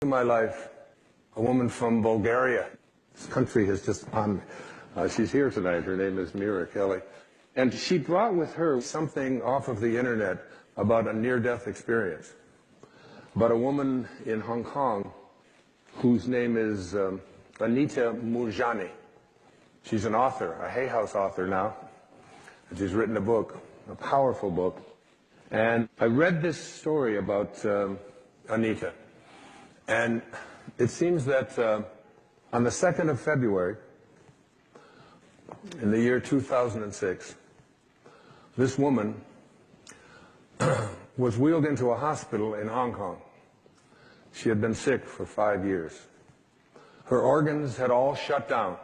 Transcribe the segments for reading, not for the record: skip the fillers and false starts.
In my life, a woman from Bulgaria. This country has just on. She's here tonight. Her name is Mira Kelly. And she brought with her something off of the internet about a near-death experience. About a woman in Hong Kong whose name is Anita Murjani. She's an author, a Hay House author now. And she's written a book, a powerful book. And I read this story about Anita. And it seems that on the 2nd of February, in the year 2006, this woman was wheeled into a hospital in Hong Kong. She had been sick for 5 years. Her organs had all shut down.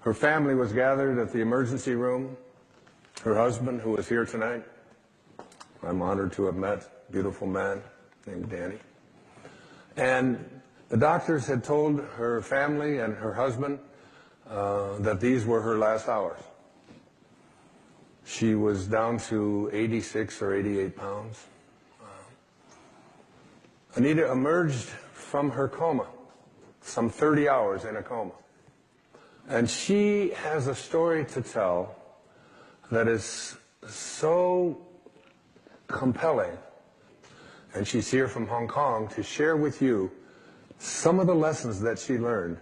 Her family was gathered at the emergency room. Her husband, who is here tonight, I'm honored to have met, a beautiful man named Danny. And the doctors had told her family and her husband that these were her last hours. She was down to 86 or 88 pounds. Anita emerged from her coma, some 30 hours in a coma. And she has a story to tell that is so compelling. And she's here from Hong Kong to share with you some of the lessons that she learned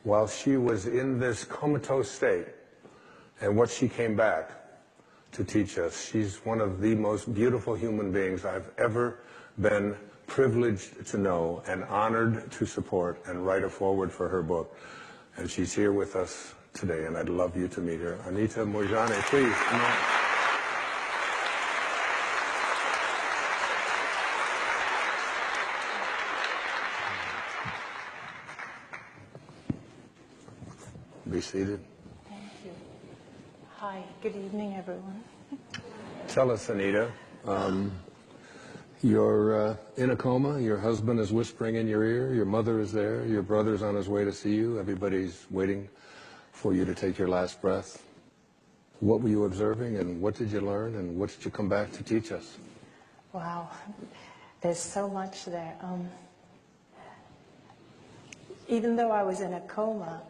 while she was in this comatose state and what she came back to teach us. She's one of the most beautiful human beings I've ever been privileged to know and honored to support and write a foreword for her book. And she's here with us today, and I'd love you to meet her. Anita Murjani, please come on. Be seated. Thank you. Hi, good evening, everyone. Tell us, Anita, you're in a coma, your husband is whispering in your ear, your mother is there, your brother's on his way to see you, everybody's waiting for you to take your last breath. What were you observing, and what did you learn, and what did you come back to teach us? Wow, there's so much there. Even though I was in a coma,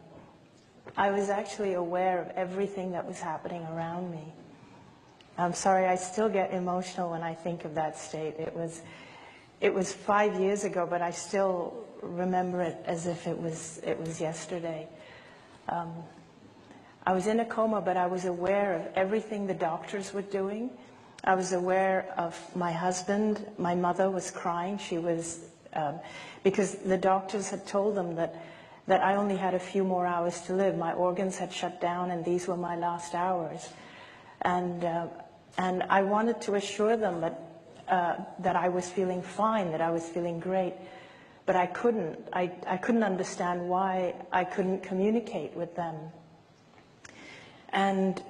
I was actually aware of everything that was happening around me. I'm sorry, I still get emotional when I think of that state. It was 5 years ago, but I still remember it as if it was yesterday. I was in a coma, but I was aware of everything the doctors were doing. I was aware of my husband. My mother was crying. She was, because the doctors had told them that I only had a few more hours to live. My organs had shut down, and these were my last hours. And I wanted to assure them that I was feeling fine, that I was feeling great, but I couldn't. I couldn't understand why I couldn't communicate with them. And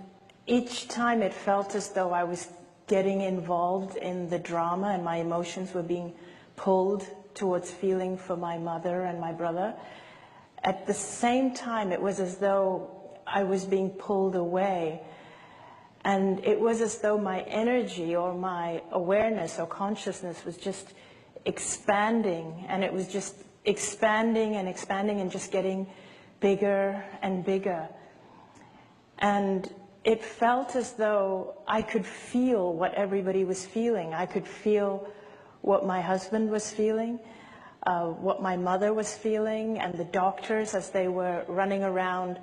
each time it felt as though I was getting involved in the drama, and my emotions were being pulled towards feeling for my mother and my brother. At the same time, it was as though I was being pulled away. And it was as though my energy or my awareness or consciousness was just expanding. And it was just expanding and expanding and just getting bigger and bigger. And it felt as though I could feel what everybody was feeling. I could feel what my husband was feeling. What my mother was feeling, and the doctors as they were running around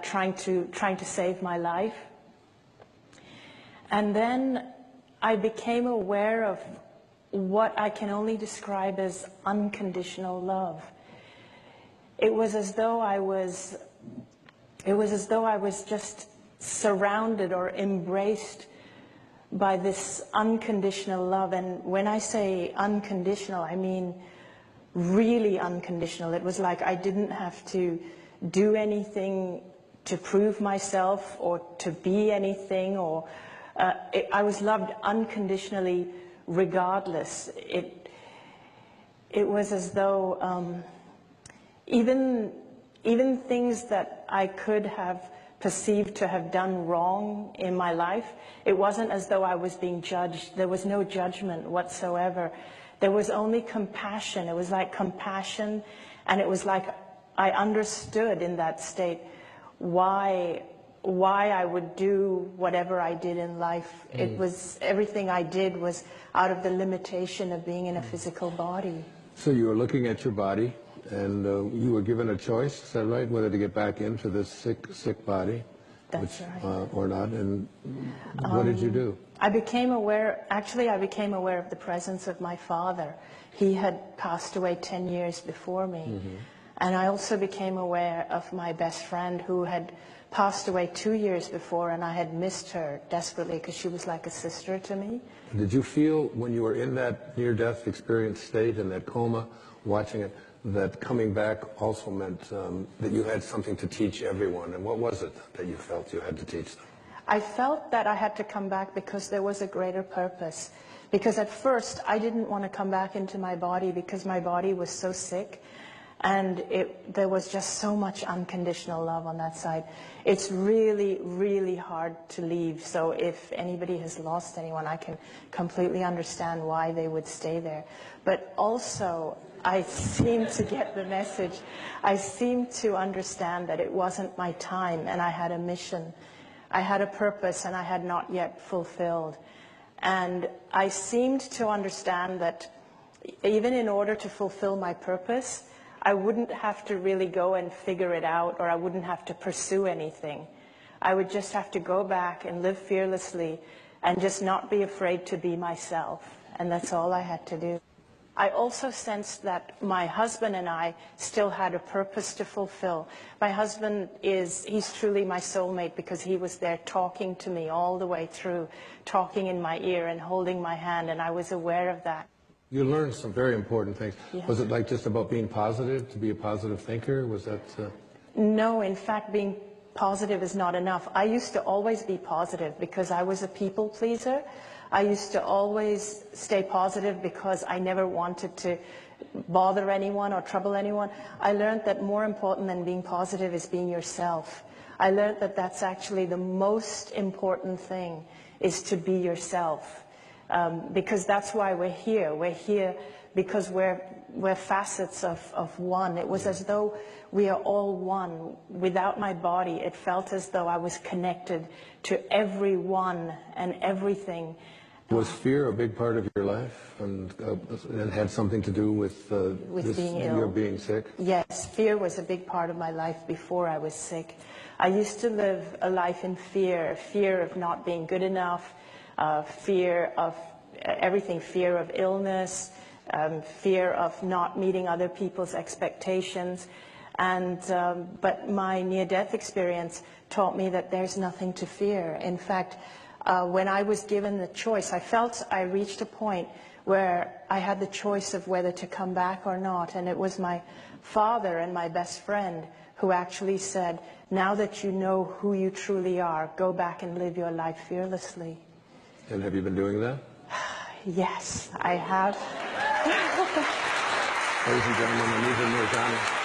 trying to save my life. And then I became aware of what I can only describe as unconditional love. It was as though I was just surrounded or embraced by this unconditional love. And when I say unconditional, I mean really unconditional. It was like I didn't have to do anything to prove myself or to be anything, or I was loved unconditionally regardless. It was as though even things that I could have perceived to have done wrong in my life, it wasn't as though I was being judged. There was no judgment whatsoever. There was only compassion. It was like compassion, and it was like I understood in that state why I would do whatever I did in life. It was, everything I did was out of the limitation of being in a physical body. So you were looking at your body, and you were given a choice, is that right, whether to get back into this sick body? That's right. Or not, and what did you do? I became aware of the presence of my father. He had passed away 10 years before me. And I also became aware of my best friend who had passed away 2 years before, and I had missed her desperately because she was like a sister to me. Did you feel when you were in that near-death experience state, in that coma, watching it, that coming back also meant that you had something to teach everyone? And what was it that you felt you had to teach them? I felt that I had to come back because there was a greater purpose. Because at first, I didn't want to come back into my body because my body was so sick. And there was just so much unconditional love on that side. It's really, really hard to leave. So if anybody has lost anyone, I can completely understand why they would stay there. But also, I seem to get the message. I seem to understand that it wasn't my time, and I had a mission. I had a purpose, and I had not yet fulfilled. And I seemed to understand that even in order to fulfill my purpose, I wouldn't have to really go and figure it out, or I wouldn't have to pursue anything. I would just have to go back and live fearlessly and just not be afraid to be myself. And that's all I had to do. I also sensed that my husband and I still had a purpose to fulfill. My husband he's truly my soulmate because he was there talking to me all the way through, talking in my ear and holding my hand, and I was aware of that. You learned some very important things. Yeah. Was it like just about being positive, to be a positive thinker? Was that... No, in fact, being positive is not enough. I used to always be positive because I was a people pleaser. I used to always stay positive because I never wanted to bother anyone or trouble anyone. I learned that more important than being positive is being yourself. I learned that that's actually the most important thing, is to be yourself. Because that's why we're here. We're here because we're facets of one. It was as though we are all one. Without my body, it felt as though I was connected to everyone and everything. Was fear a big part of your life, and it had something to do with being ill? Your being sick? Yes, fear was a big part of my life before I was sick. I used to live a life in fear of not being good enough, fear of everything, fear of illness, fear of not meeting other people's expectations. And but my near-death experience taught me that there's nothing to fear. In fact, when I was given the choice, I felt I reached a point where I had the choice of whether to come back or not. And it was my father and my best friend who actually said, now that you know who you truly are, go back and live your life fearlessly. And have you been doing that? Yes, I have. Ladies and gentlemen, Anita Mirjani.